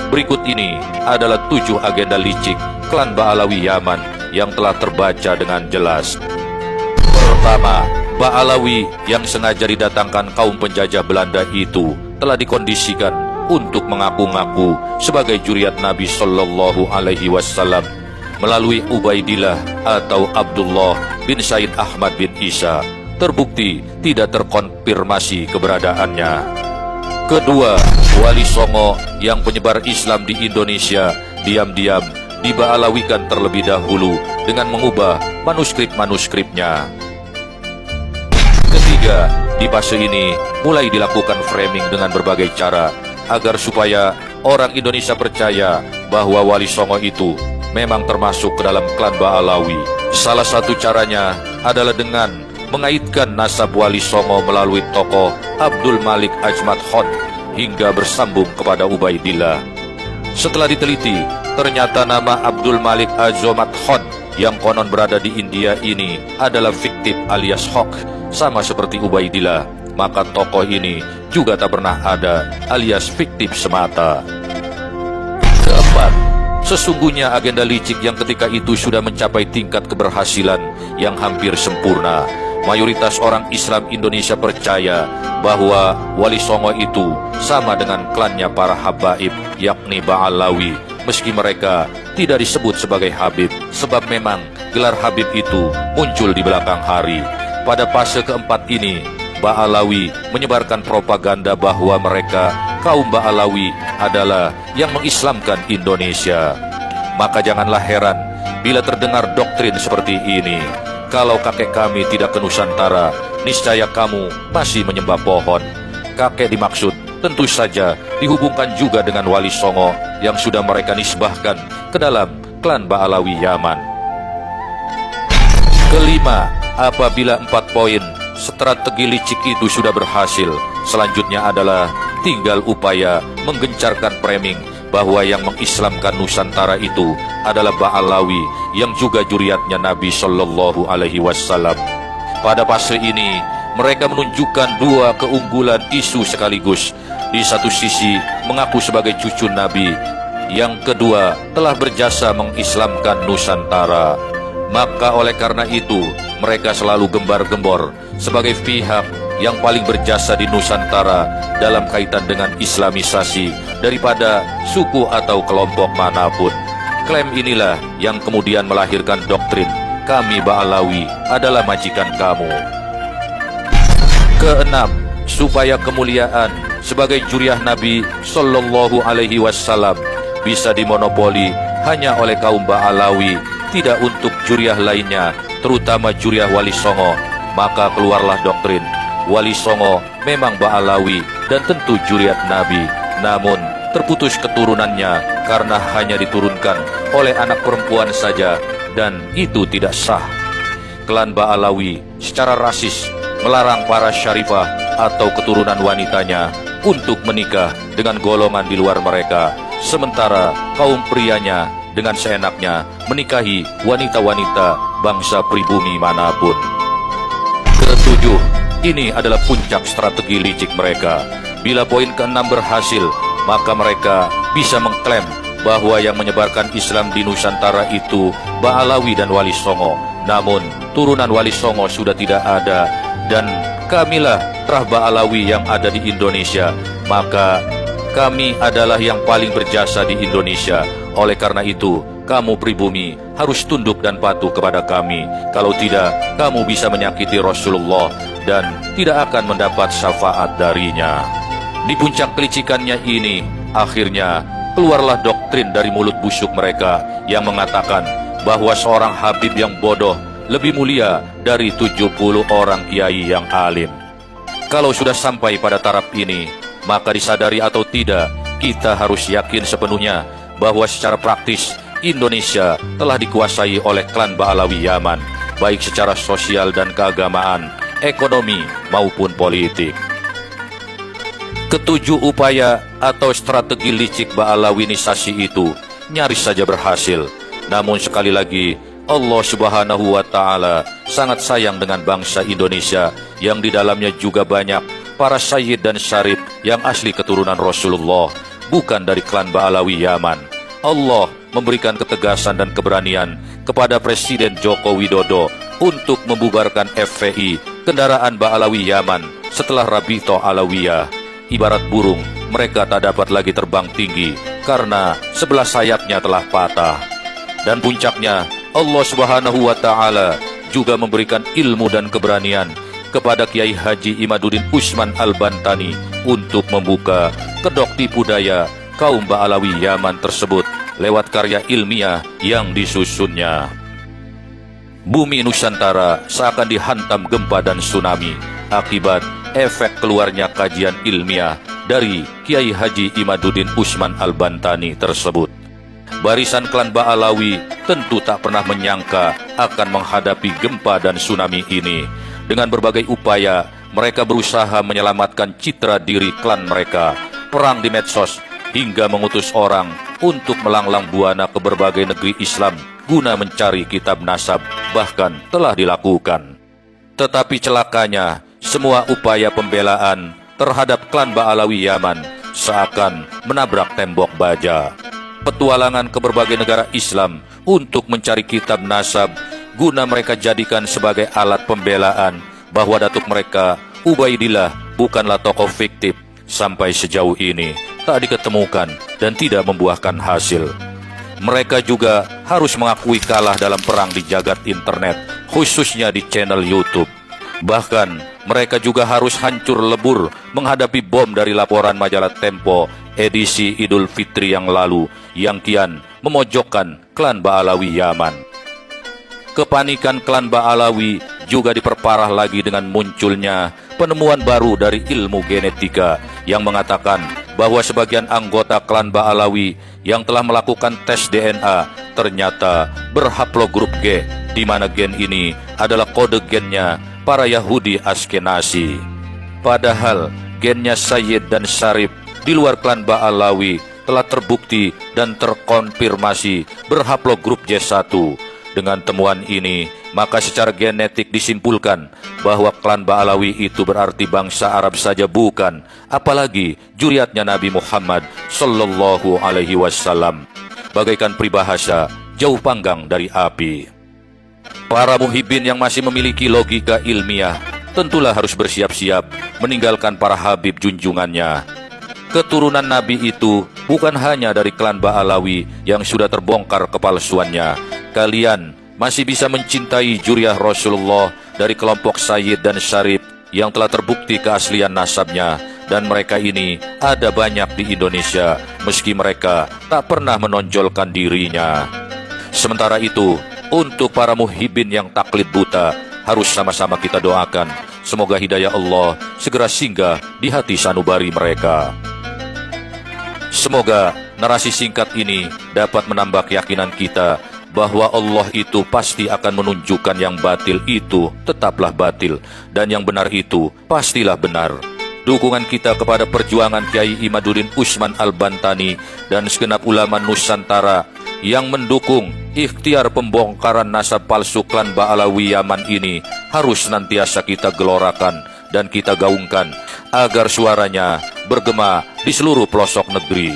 Berikut ini adalah 7 agenda licik klan Ba'alawi Yaman yang telah terbaca dengan jelas. Pertama, Ba'alawi yang sengaja didatangkan kaum penjajah Belanda itu telah dikondisikan untuk mengaku-ngaku sebagai juriat Nabi Shallallahu Alaihi Wasallam melalui Ubaidillah atau Abdullah bin Said Ahmad bin Isa. Terbukti tidak terkonfirmasi keberadaannya. Kedua, Wali Songo yang penyebar Islam di Indonesia diam-diam diba'alawikan terlebih dahulu dengan mengubah manuskrip-manuskripnya. Ketiga, di fase ini mulai dilakukan framing dengan berbagai cara agar supaya orang Indonesia percaya bahwa Wali Songo itu memang termasuk ke dalam klan Ba'alawi. Salah satu caranya adalah dengan mengaitkan nasab Wali Songo melalui tokoh Abdul Malik Ajmat Khan hingga bersambung kepada Ubaidillah. Setelah diteliti, ternyata nama Abdul Malik Ajmat Khan yang konon berada di India ini adalah fiktif alias hoax, sama seperti Ubaidillah. Maka tokoh ini juga tak pernah ada alias fiktif semata. Keempat, sesungguhnya agenda licik yang ketika itu sudah mencapai tingkat keberhasilan yang hampir sempurna. Mayoritas orang Islam Indonesia percaya bahwa Wali Songo itu sama dengan klannya para habaib, yakni Ba'alawi, meski mereka tidak disebut sebagai Habib, sebab memang gelar Habib itu muncul di belakang hari. Pada fase keempat ini, Ba'alawi menyebarkan propaganda bahwa mereka, kaum Ba'alawi, adalah yang mengislamkan Indonesia. Maka janganlah heran bila terdengar doktrin seperti ini. Kalau kakek kami tidak ke Nusantara, niscaya kamu masih menyembah pohon. Kakek dimaksud tentu saja dihubungkan juga dengan Wali Songo yang sudah mereka nisbahkan ke dalam klan Ba'alawi Yaman. Kelima, apabila 4 poin strategi licik itu sudah berhasil, selanjutnya adalah tinggal upaya menggencarkan framing bahwa yang mengislamkan Nusantara itu adalah Ba'alawi yang juga juriatnya Nabi Shallallahu Alaihi Wasallam. Pada fase ini, mereka menunjukkan 2 keunggulan isu sekaligus. Di satu sisi mengaku sebagai cucu Nabi, yang kedua telah berjasa mengislamkan Nusantara. Maka oleh karena itu, mereka selalu gembar-gembor sebagai pihak yang paling berjasa di Nusantara dalam kaitan dengan islamisasi daripada suku atau kelompok manapun. Klaim inilah yang kemudian melahirkan doktrin kami Ba'alawi adalah majikan kamu. Keenam, supaya kemuliaan sebagai juriah Nabi Shallallahu Alaihi Wasallam bisa dimonopoli hanya oleh kaum Ba'alawi, tidak untuk juriah lainnya, terutama juriah Wali Songo, maka keluarlah doktrin Wali Songo memang Ba'alawi dan tentu juriat Nabi, namun terputus keturunannya karena hanya diturunkan oleh anak perempuan saja, dan itu tidak sah. Klan Ba'alawi secara rasis melarang para syarifah atau keturunan wanitanya untuk menikah dengan golongan di luar mereka, sementara kaum prianya dengan seenaknya menikahi wanita-wanita bangsa pribumi manapun. Ketujuh, ini adalah puncak strategi licik mereka. Bila poin ke-6 berhasil, maka mereka bisa mengklaim bahwa yang menyebarkan Islam di Nusantara itu Ba'alawi dan Wali Songo. Namun turunan Wali Songo sudah tidak ada, dan kamilah terah Ba'alawi yang ada di Indonesia. Maka kami adalah yang paling berjasa di Indonesia. Oleh karena itu, kamu pribumi harus tunduk dan patuh kepada kami. Kalau tidak, kamu bisa menyakiti Rasulullah dan tidak akan mendapat syafaat darinya. Di puncak kelicikannya ini, akhirnya keluarlah doktrin dari mulut busuk mereka yang mengatakan bahwa seorang Habib yang bodoh lebih mulia dari 70 orang kiai yang alim. Kalau sudah sampai pada taraf ini, maka disadari atau tidak, kita harus yakin sepenuhnya bahwa secara praktis Indonesia telah dikuasai oleh klan Ba'alawi Yaman, baik secara sosial dan keagamaan, ekonomi maupun politik. Ketujuh upaya atau strategi licik Ba'alawinisasi itu nyaris saja berhasil. Namun sekali lagi, Allah Subhanahu wa Ta'ala sangat sayang dengan bangsa Indonesia yang di dalamnya juga banyak para sayyid dan syarif yang asli keturunan Rasulullah. bukan dari klan Ba'alawi Yaman. Allah memberikan ketegasan dan keberanian kepada Presiden Joko Widodo untuk membubarkan FPI, kendaraan Ba'alawi Yaman, setelah Rabito Alawiyah. Ibarat burung, mereka tak dapat lagi terbang tinggi karena sebelah sayapnya telah patah. Dan puncaknya, Allah Subhanahu wa Ta'ala juga memberikan ilmu dan keberanian kepada Kiai Haji Imaduddin Usman Al-Bantani untuk membuka kedok tipu daya kaum Ba'alawi Yaman tersebut lewat karya ilmiah yang disusunnya. Bumi Nusantara seakan dihantam gempa dan tsunami akibat efek keluarnya kajian ilmiah dari Kiai Haji Imaduddin Usman Al-Bantani tersebut. Barisan klan Ba'alawi tentu tak pernah menyangka akan menghadapi gempa dan tsunami ini. Dengan berbagai upaya, mereka berusaha menyelamatkan citra diri klan mereka, perang di medsos, hingga mengutus orang untuk melanglang buana ke berbagai negeri Islam guna mencari kitab nasab, bahkan telah dilakukan. Tetapi celakanya, semua upaya pembelaan terhadap klan Ba'alawi Yaman seakan menabrak tembok baja. Petualangan ke berbagai negara Islam untuk mencari kitab nasab guna mereka jadikan sebagai alat pembelaan bahwa datuk mereka, Ubaidillah, bukanlah tokoh fiktif, sampai sejauh ini tak diketemukan dan tidak membuahkan hasil. Mereka juga harus mengakui kalah dalam perang di jagat internet, khususnya di channel YouTube. Bahkan mereka juga harus hancur lebur menghadapi bom dari laporan majalah Tempo edisi Idul Fitri yang lalu yang kian memojokkan klan Ba'alawi Yaman. Kepanikan klan Ba'alawi juga diperparah lagi dengan munculnya penemuan baru dari ilmu genetika yang mengatakan bahwa sebagian anggota klan Ba'alawi yang telah melakukan tes DNA ternyata berhaplogrup G, di mana gen ini adalah kode gennya para Yahudi Askenazi. Padahal gennya Sayyid dan Syarif di luar klan Ba'alawi telah terbukti dan terkonfirmasi berhaplogrup J1. Dengan temuan ini, maka secara genetik disimpulkan bahwa klan Ba'alawi itu berarti bangsa Arab saja bukan, apalagi juriatnya Nabi Muhammad Sallallahu Alaihi Wasallam, bagaikan peribahasa jauh panggang dari api. Para muhibbin yang masih memiliki logika ilmiah tentulah harus bersiap-siap meninggalkan para habib junjungannya. Keturunan Nabi itu bukan hanya dari klan Ba'alawi yang sudah terbongkar kepalsuannya. Kalian masih bisa mencintai juriah Rasulullah dari kelompok Sayyid dan Syarif yang telah terbukti keaslian nasabnya, dan mereka ini ada banyak di Indonesia meski mereka tak pernah menonjolkan dirinya. Sementara itu, untuk para muhibbin yang taklid buta, harus sama-sama kita doakan semoga hidayah Allah segera singgah di hati sanubari mereka. Semoga narasi singkat ini dapat menambah keyakinan kita bahwa Allah itu pasti akan menunjukkan yang batil itu tetaplah batil, dan yang benar itu pastilah benar. Dukungan kita kepada perjuangan Kiai Imaduddin Usman Al-Bantani dan segenap ulama Nusantara yang mendukung ikhtiar pembongkaran nasab palsu klan Ba'alawi Yaman ini harus senantiasa kita gelorakan dan kita gaungkan agar suaranya bergema di seluruh pelosok negeri.